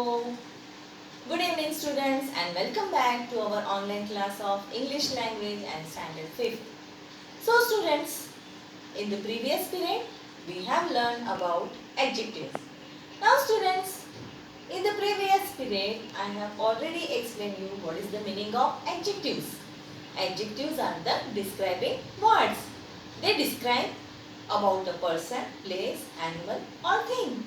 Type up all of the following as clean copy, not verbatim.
Hello. Good evening students and welcome back to our online class of English language and standard 5th. So students, in the previous period we have learned about adjectives. Now students, in the previous period I have already explained you what is the meaning of adjectives. Adjectives are the describing words. They describe about a person, place, animal or thing.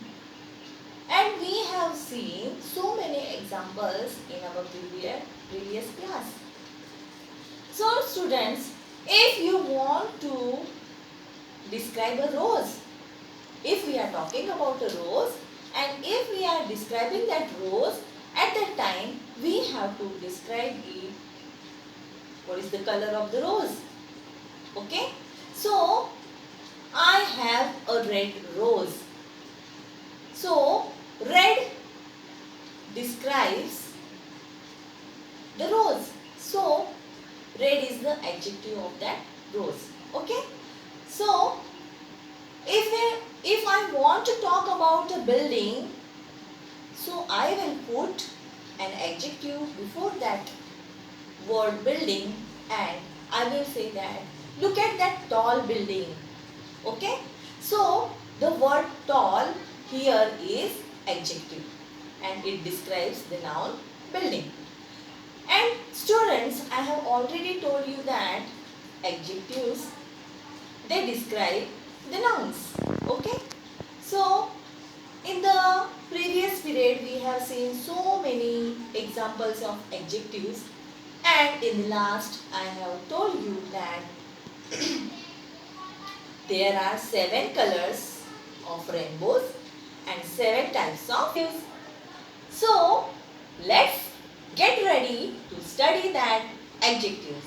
And we have seen so many examples in our previous class. So students, if you want to describe a rose, if we are talking about a rose and if we are describing that rose, at that time we have to describe it. What is the color of the rose? Okay. So, I have a red rose. So, red describes the rose. So, red is the adjective of that rose. Okay. So, if I want to talk about a building, so I will put an adjective before that word building and I will say that look at that tall building. Okay. So, the word tall here is adjective and it describes the noun building. And students, I have already told you that adjectives, they describe the nouns. Okay. So, in the previous period we have seen so many examples of adjectives and in the last I have told you that there are 7 colors of rainbows and 7 types of hues. So, let's get ready to study that adjectives.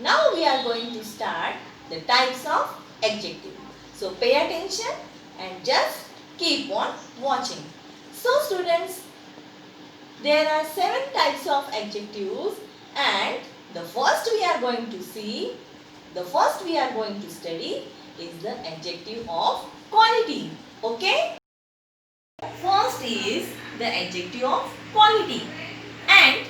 Now we are going to start the types of adjective. So, pay attention and just keep on watching. So, students, there are 7 types of adjectives and the first we are going to study is the adjective of quality. Okay? First is the adjective of quality. And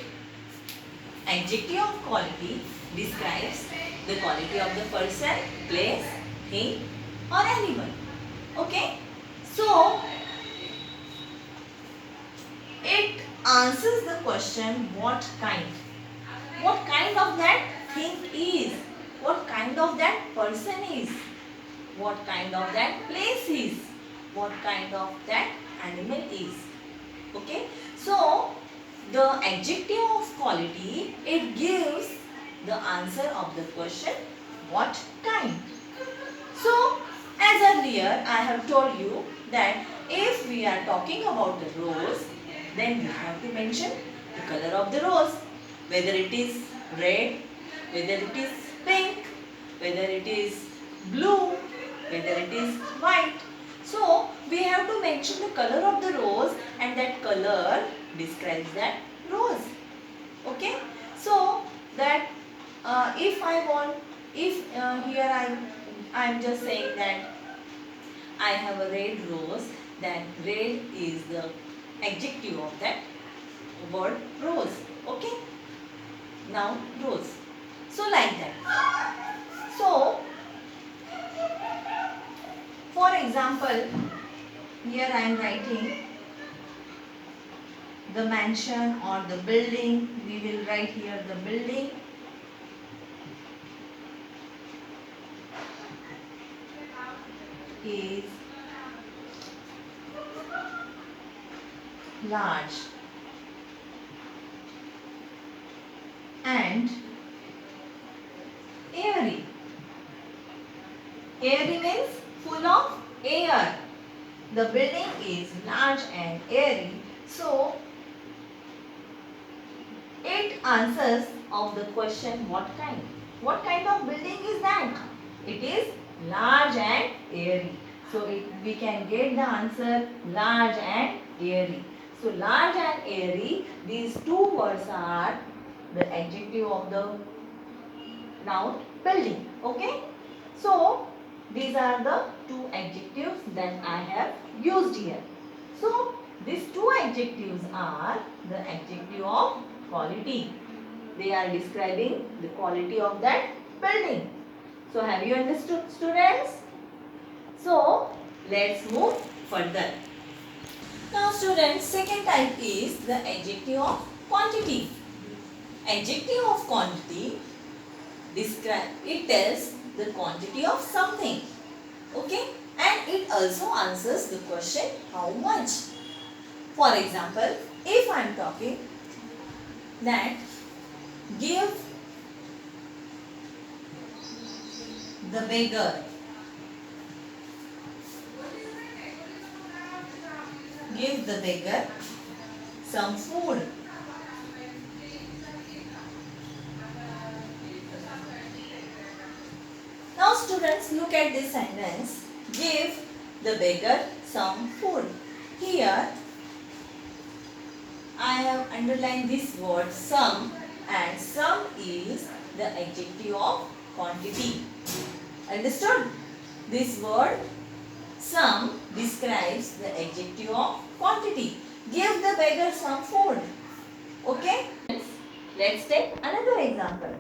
adjective of quality describes the quality of the person, place, thing or animal. Okay? So, it answers the question what kind. What kind of that thing is. What kind of that person is. What kind of that place is. What kind of that animal is. Okay. So, the adjective of quality, it gives the answer of the question what kind. So, as earlier I have told you that if we are talking about the rose, then we have to mention the color of the rose. Whether it is red, whether it is pink, whether it is blue, whether it is white. So, we have to mention the color of the rose and that color describes that rose. Okay. So, that if here I am just saying that I have a red rose, then red is the adjective of that word rose. Okay. Now rose. So like that. So for example, here I am writing the mansion or the building. We will write here the building. Is large and airy. Airy means full of air. The building is large and airy. So, it answers of the question what kind. What kind of building is that? It is large and airy. So, we can get the answer large and airy. So, large and airy, these two words are the adjective of the noun building. Okay. So, these are the two adjectives that I have used here. So, These two adjectives are the adjective of quality. They are describing the quality of that building. So have you understood, students? So let's move further. Now students, second type is the adjective of quantity. Adjective of quantity it tells the quantity of something. Okay? And it also answers the question how much. For example, if I am talking that give the beggar, give the beggar some food. Now students, look at this sentence. Give the beggar some food. Here I have underlined this word some, and some is the adjective of quantity. Understood? This word some describes the adjective of quantity. Give the beggar some food. Okay? Let's take another example.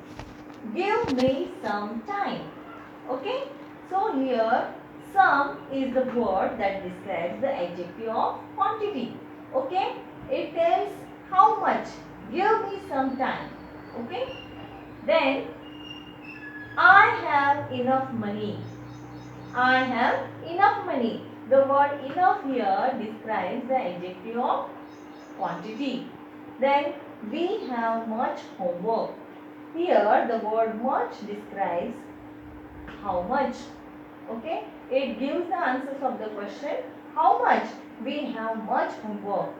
Give me some time. Okay? So here some is the word that describes the adjective of quantity. Okay? It tells how much. Give me some time. Okay? Then I have enough money. I have enough money. The word enough here describes the adjective of quantity. Then we have much homework. Here the word much describes how much. Okay? It gives the answers of the question how much. We have much homework.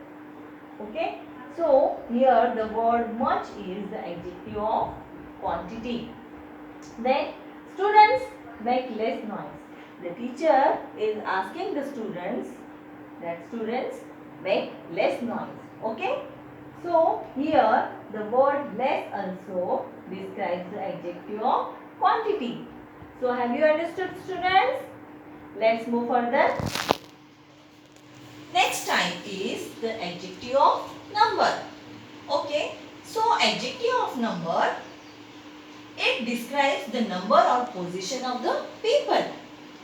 Okay? So here the word much is the adjective of quantity. Then students make less noise. The teacher is asking the students that students make less noise. Okay? So here the word less also describes the adjective of quantity. So have you understood, students? Let's move further. Next type is the adjective of number. Okay? So adjective of number, it describes the number or position of the people.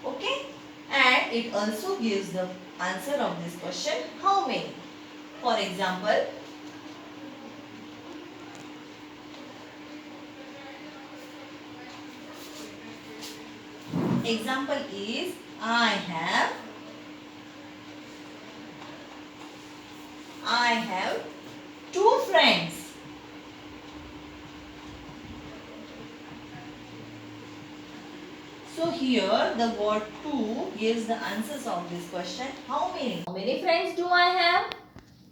Okay? And it also gives the answer of this question how many. For example, example is I have two friends. So here the word two gives the answers of this question. How many? How many friends do I have?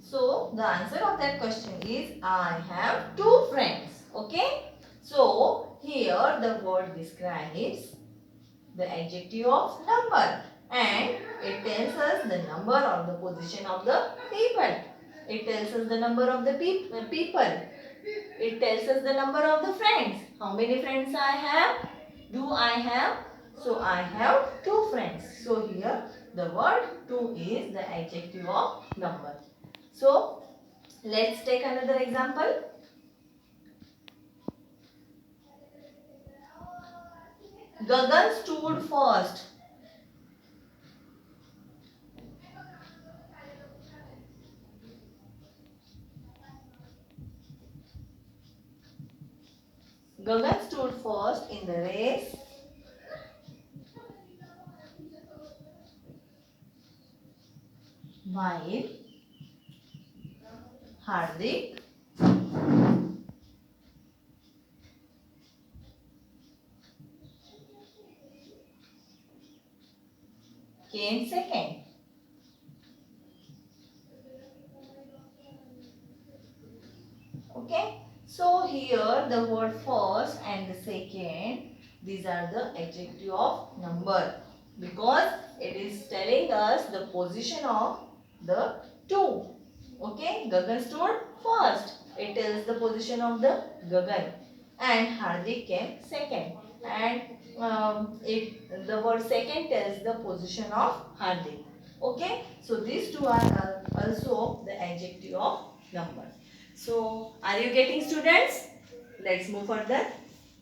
So the answer of that question is I have two friends. Okay? So here the word describes the adjective of number, and it tells us the number or the position of the people. It tells us the number of the people. It tells us the number of the friends. How many friends I have? Do I have? So I have two friends. So here the word two is the adjective of number. So let's take another example. Gagan stood first. Gagan stood first in the race while Hardik came second. Okay. So here the word first and the second, these are the adjective of number, because it is telling us the position of the two. Okay. Gagan stood first. It tells the position of the Gagan, and Hardik came second. And the word second tells the position of Hardik. Okay, so these two are also the adjective of number. So are you getting, students? Let's move further.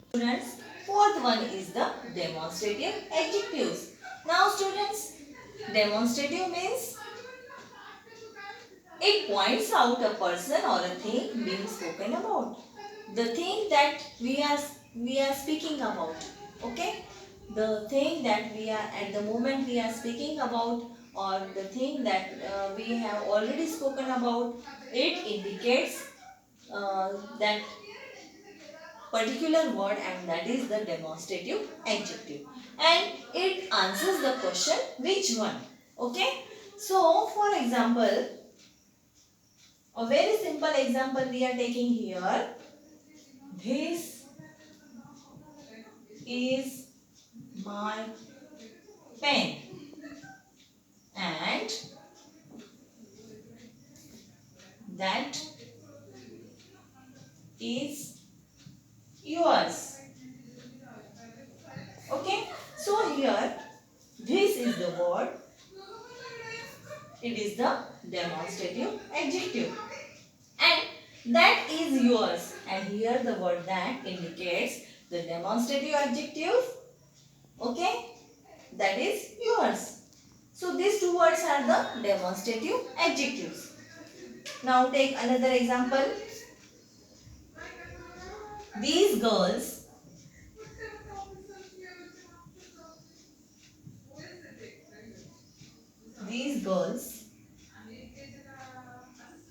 Students, fourth one is the demonstrative adjectives. Now students, demonstrative means it points out a person or a thing being spoken about. The thing that we are speaking about. Okay? The thing that we are at the moment we are speaking about, or the thing that we have already spoken about, it indicates that particular word, and that is the demonstrative adjective, and it answers the question which one. Okay, so for example, a very simple example we are taking here. This is my pen, and that is yours. Okay, so here this is the word, it is the demonstrative adjective, and that is yours, and here the word that indicates the demonstrative adjective. Okay, that is yours. So these two words are the demonstrative adjectives. Now take another example. These girls these girls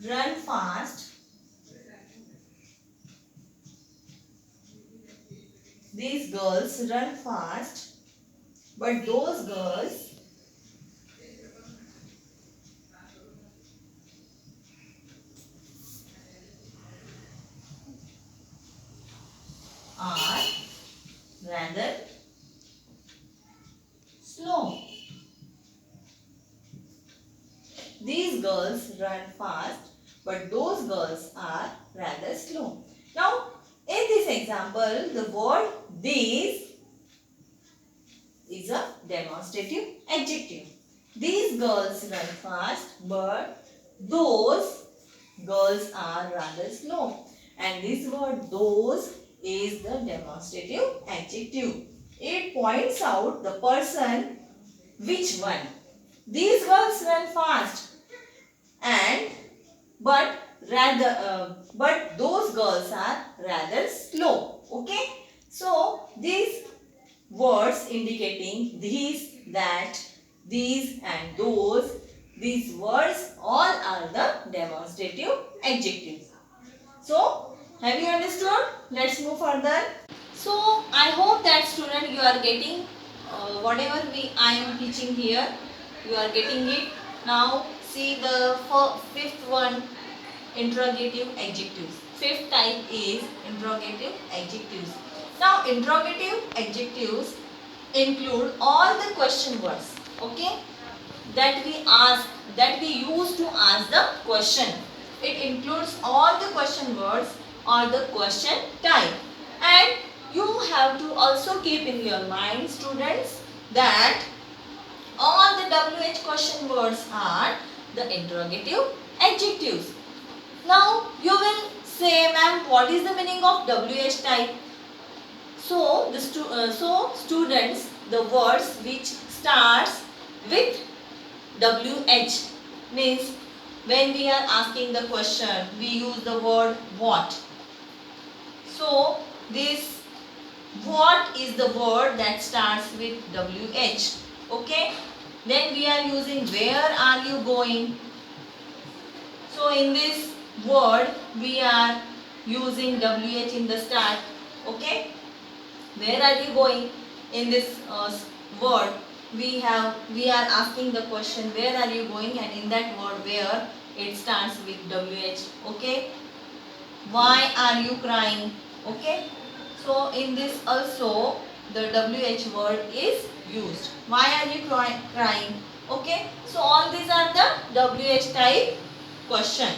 run fast. These girls run fast, but those girls are rather slow. These girls run fast, but those girls are rather slow. Now, in this example, the word these is a demonstrative adjective. These girls run fast, but those girls are rather slow. And this word those is the demonstrative adjective. It points out the person, which one. These girls run fast, and but those girls are rather slow. Okay, so these words indicating these, that, these and those, these words all are the demonstrative adjectives. So have you understood? Let's move further. So I hope that student you are getting whatever I am teaching here, you are getting it. Now see the fifth one, interrogative adjectives. Fifth type is interrogative adjectives. Now interrogative adjectives include all the question words, okay, that we ask, that we use to ask the question. It includes all the question words or the question type. And you have to also keep in your mind, students, that all the WH question words are the interrogative adjectives. Now you will say, ma'am, what is the meaning of WH type? So students, the words which starts with WH means when we are asking the question, we use the word what. So this what is the word that starts with WH. Okay. Then we are using where are you going. So in this word we are using WH in the start. Okay. Where are you going? In this word we are asking the question where are you going, and in that word where it starts with WH. Okay. Why are you crying? Okay. So in this also the WH word is used. Why are you crying? Okay. So all these are the WH type question.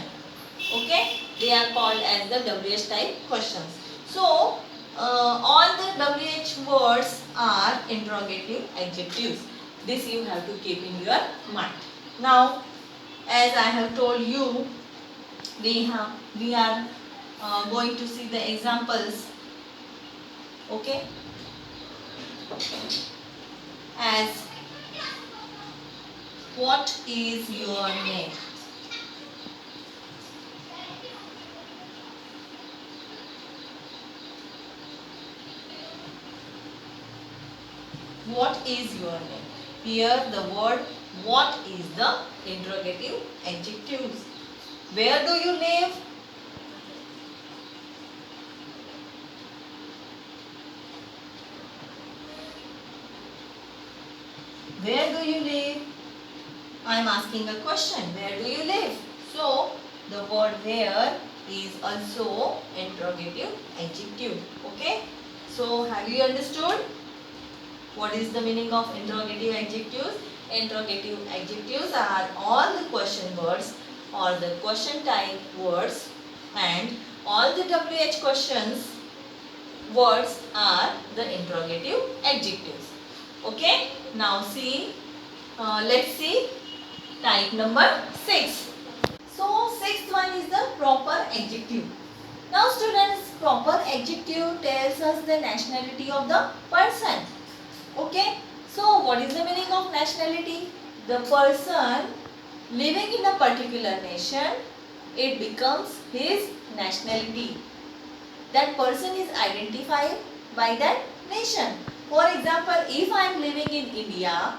Okay. They are called as the WH type questions. So all the WH words are interrogative adjectives. This you have to keep in your mind. Now, as I have told you, we are going to see the examples. Okay, as what is your name? What is your name? Here the word what is the interrogative adjectives. Where do you live? Where do you live? I am asking a question. Where do you live? So, the word where is also interrogative adjective. Okay? So, have you understood what is the meaning of interrogative adjectives? Interrogative adjectives are all the question words or the question type words, and all the WH questions words are the interrogative adjectives. Okay? Now see, let's see type number 6. So sixth one is the proper adjective. Now students, proper adjective tells us the nationality of the person. Okay? So what is the meaning of nationality? The person living in a particular nation, it becomes his nationality. That person is identified by that nation. For example, if I am living in India,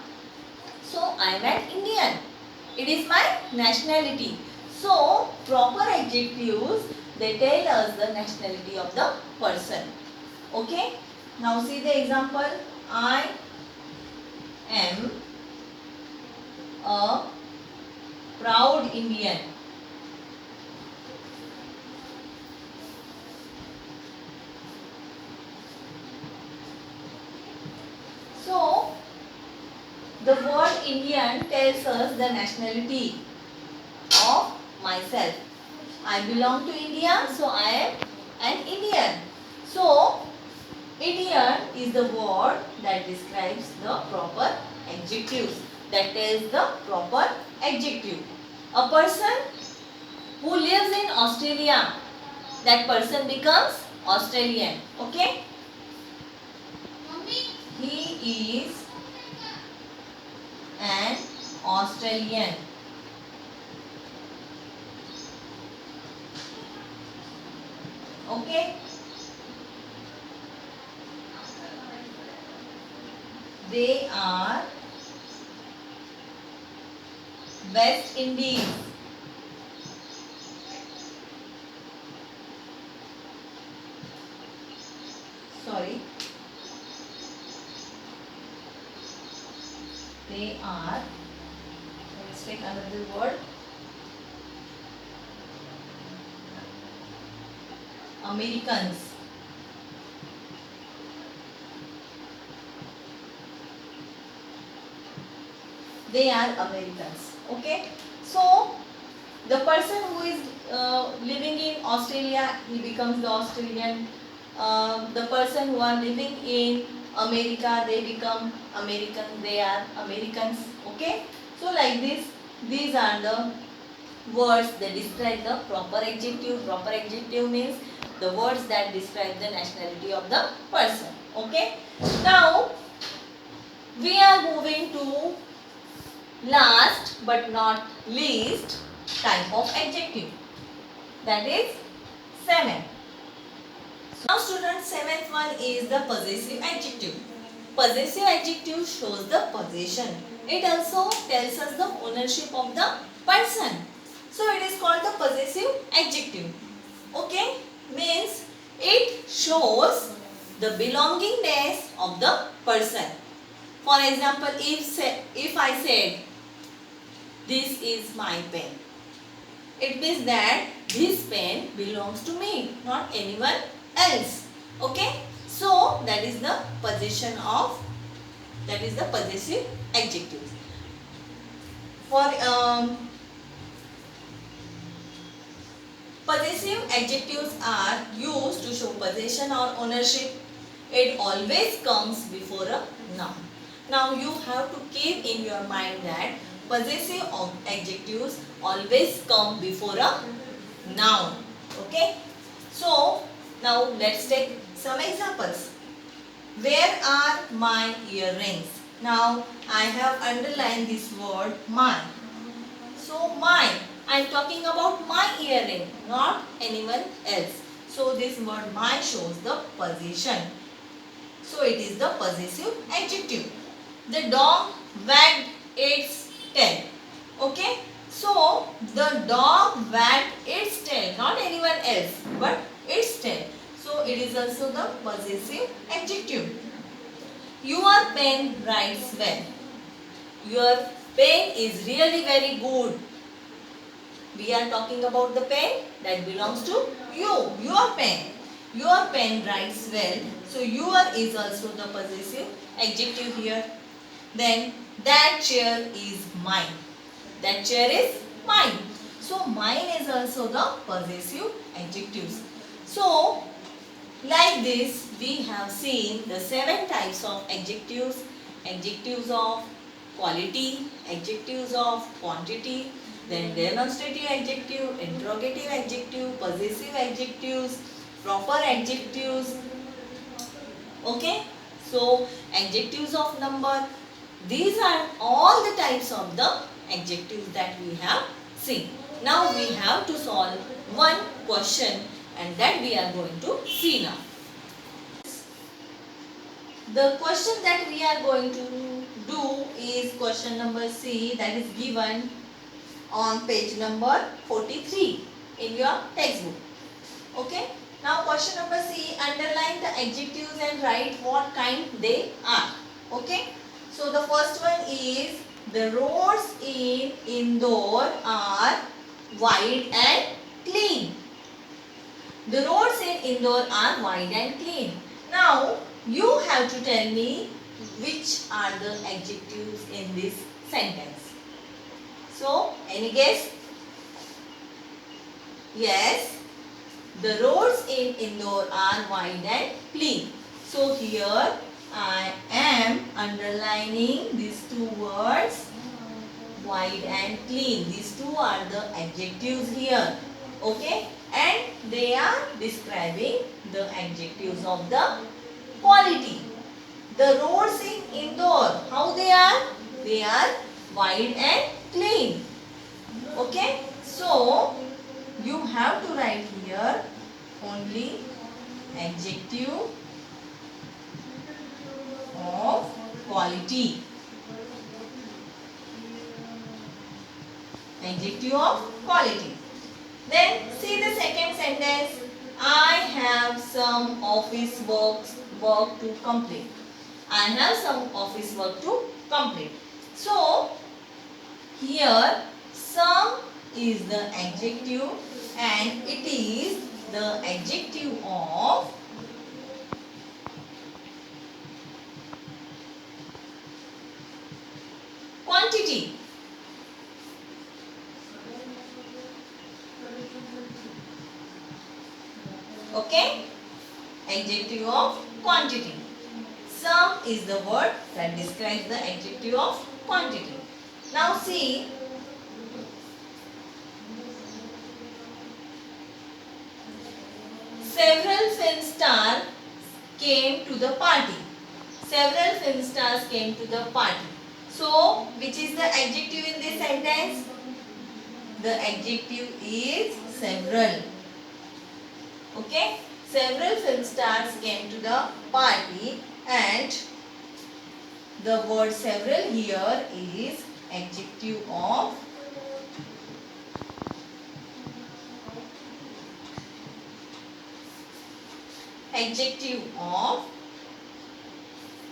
so I am an Indian. It is my nationality. So, proper adjectives, they tell us the nationality of the person. Okay? Now see the example. I am a proud Indian. So, the word Indian tells us the nationality of myself. I belong to India, so I am an Indian. So, Indian is the word that describes the proper adjectives, that tells the proper adjective. A person who lives in Australia, that person becomes Australian. Okay? He is an Australian. Okay? They are West Indies. Sorry. They are, let's take another word, Americans. They are Americans. Okay. So, the person who is living in Australia, he becomes the Australian. The person who are living in America, they become American. They are Americans. Okay. So, like this, these are the words that describe the proper adjective. Proper adjective means the words that describe the nationality of the person. Okay. Now, we are moving to last but not least type of adjective, that is 7. Now students, seventh one is the possessive adjective. Possessive adjective shows the possession. It also tells us the ownership of the person. So it is called the possessive adjective. Okay, means it shows the belongingness of the person. For example, if I said, this is my pen, it means that this pen belongs to me, not anyone else. Okay, so that is the possession of, that is the possessive adjective. For possessive adjectives are used to show possession or ownership. It always comes before a noun. Now you have to keep in your mind that possessive adjectives always come before a noun. Okay. So now let's take some examples. Where are my earrings? Now I have underlined this word my. So my, I am talking about my earring, not anyone else. So this word my shows the possession. So it is the possessive adjective. The dog wagged its tail. Okay. So the dog wagged its tail, not anyone else, but its tail. So it is also the possessive adjective. Your pen writes well. Your pen is really very good. We are talking about the pen that belongs to you. Your pen. Your pen writes well. So your is also the possessive adjective here. Then that chair is mine. That chair is mine. So mine is also the possessive adjectives. So like this we have seen the 7 types of adjectives. Adjectives of quality, adjectives of quantity, then demonstrative adjective, interrogative adjective, possessive adjectives, proper adjectives. Okay. So adjectives of number. These are all the types of the adjectives that we have seen. Now we have to solve one question and that we are going to see now. The question that we are going to do is question number C, that is given on page number 43 in your textbook. Okay. Now question number C, underline the adjectives and write what kind they are. Okay. So the first one is the roads in Indore are wide and clean. The roads in Indore are wide and clean. Now you have to tell me which are the adjectives in this sentence. So any guess? Yes. The roads in Indore are wide and clean. So here I am underlining these two words, wide and clean. These two are the adjectives here. Okay. And they are describing the adjectives of the quality. The roads in Indore, how they are? They are wide and clean. Okay. So you have to write here only adjective of quality. Adjective of quality. Then see the second sentence. I have some office work to complete. I have some office work to complete. So here some is the adjective and it is the adjective of quantity. Okay. Adjective of quantity. Some is the word that describes the adjective of quantity. Now see. Several film stars came to the party. Several film stars came to the party. So, which is the adjective in this sentence? The adjective is several. Okay. Several film stars came to the party and the word several here is adjective of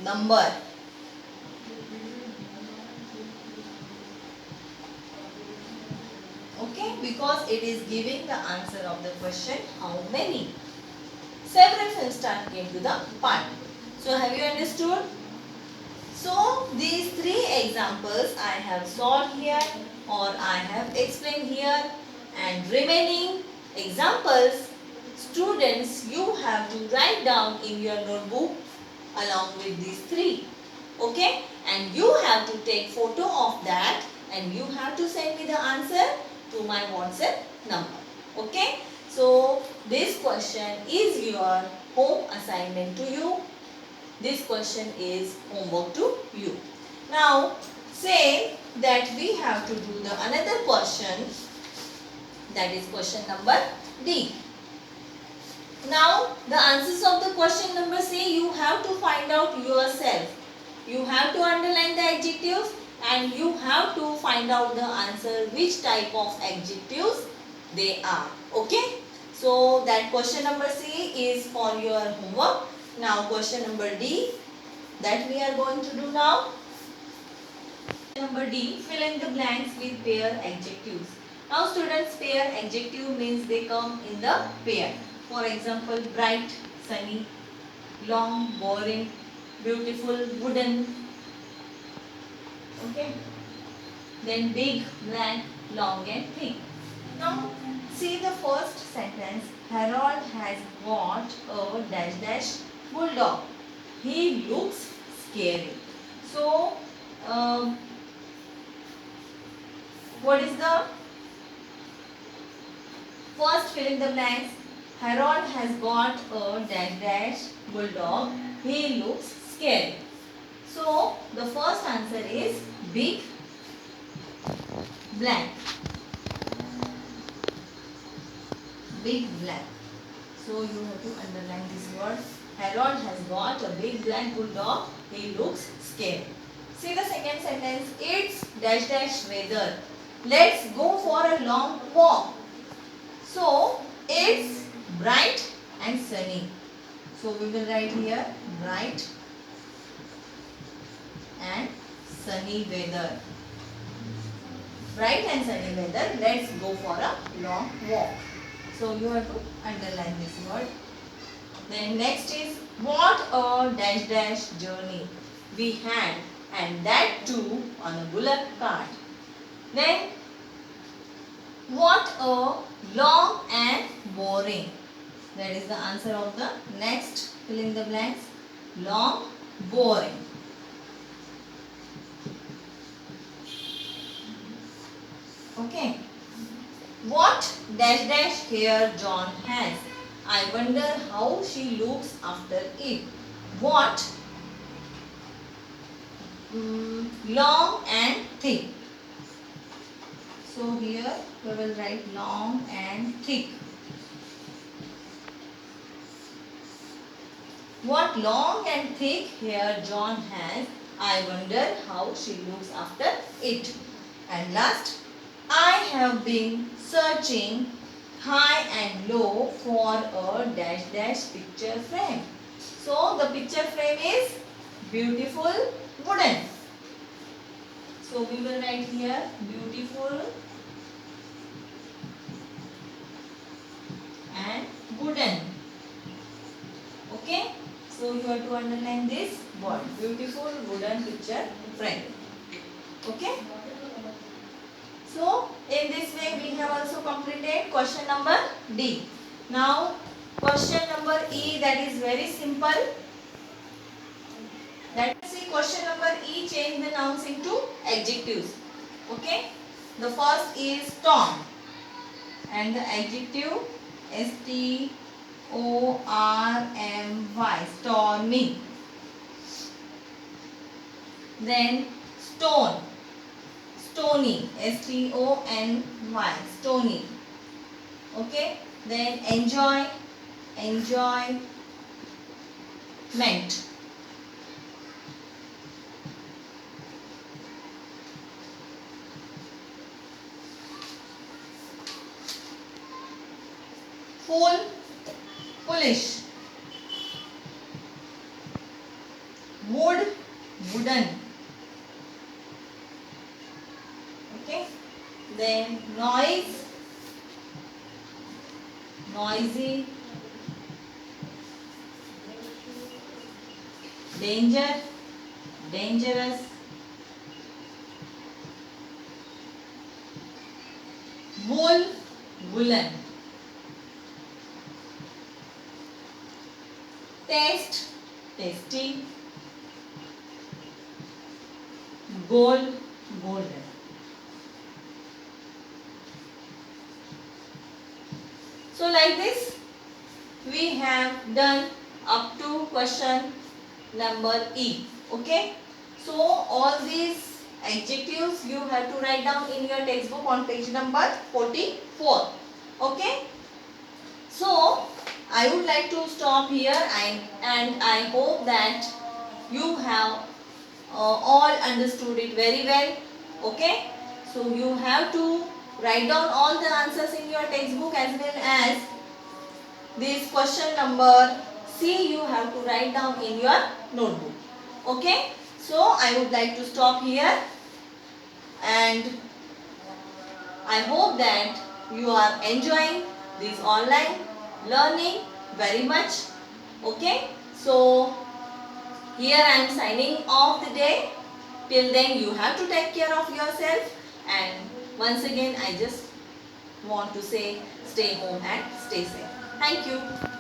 number. Okay, because it is giving the answer of the question how many. Several film stars came to the party. So have you understood? So these three examples I have solved here or I have explained here, and remaining examples students you have to write down in your notebook along with these three. Okay, and you have to take photo of that and you have to send me the answer to my WhatsApp number. Okay. So this question is your home assignment to you. This question is homework to you. Now say that we have to do the another question, that is question number D. Now the answers of the question number C you have to find out yourself. You have to underline the adjectives and you have to find out the answer which type of adjectives they are. Okay. So that question number C is for your homework. Now question number D that we are going to do now. Number D, fill in the blanks with pair adjectives. Now students, pair adjective means they come in the pair. For example, bright, sunny, long, boring, beautiful, wooden. Okay. Then big, blank, long and thick. Now see the first sentence. Harold has got a dash dash bulldog. He looks scary. So what is the first fill in the blanks? Harold has got a dash dash bulldog. He looks scary. So the first answer is big blank. Big blank. So you have to underline this word. Harold has got a big black bulldog. He looks scary. See the second sentence. It's dash dash weather. Let's go for a long walk. So it's bright and sunny. So we will write here bright and sunny weather. Bright and sunny weather. Let's go for a long walk. So you have to underline this word. Then next is what a dash dash journey we had, and that too on a bullock cart. Then what a long and boring. That is the answer of the next fill in the blanks. Long, boring. Okay. What dash dash hair John has. I wonder how she looks after it. What? Long and thick. So here we will write long and thick. What long and thick hair John has. I wonder how she looks after it. And last, I have been searching high and low for a dash dash picture frame. So the picture frame is beautiful wooden. So we will write here beautiful and wooden. Okay. So you have to underline this word, beautiful wooden picture frame. Okay. So in this way we have also completed question number D. Now question number E, that is very simple. Let's see question number E, change the nouns into adjectives. Okay. The first is storm and the adjective stormy, stormy. Then stone, stony, stony, stony. Okay. Then enjoy, enjoyment. Fool, foolish. Wood, wooden. Okay. Then noise, noisy. Danger, dangerous. Wool, woolen. Taste, tasty. Gold, golden. So like this we have done up to question number E. Okay. So all these adjectives you have to write down in your textbook on page number 44. Okay. So I would like to stop here and I hope that you have all understood it very well. Okay. So you have to write down all the answers in your textbook as well as this question number C you have to write down in your notebook. Okay. So I would like to stop here and I hope that you are enjoying this online learning very much. Okay. So here I am signing off the day. Till then you have to take care of yourself and once again I just want to say stay home and stay safe. Thank you.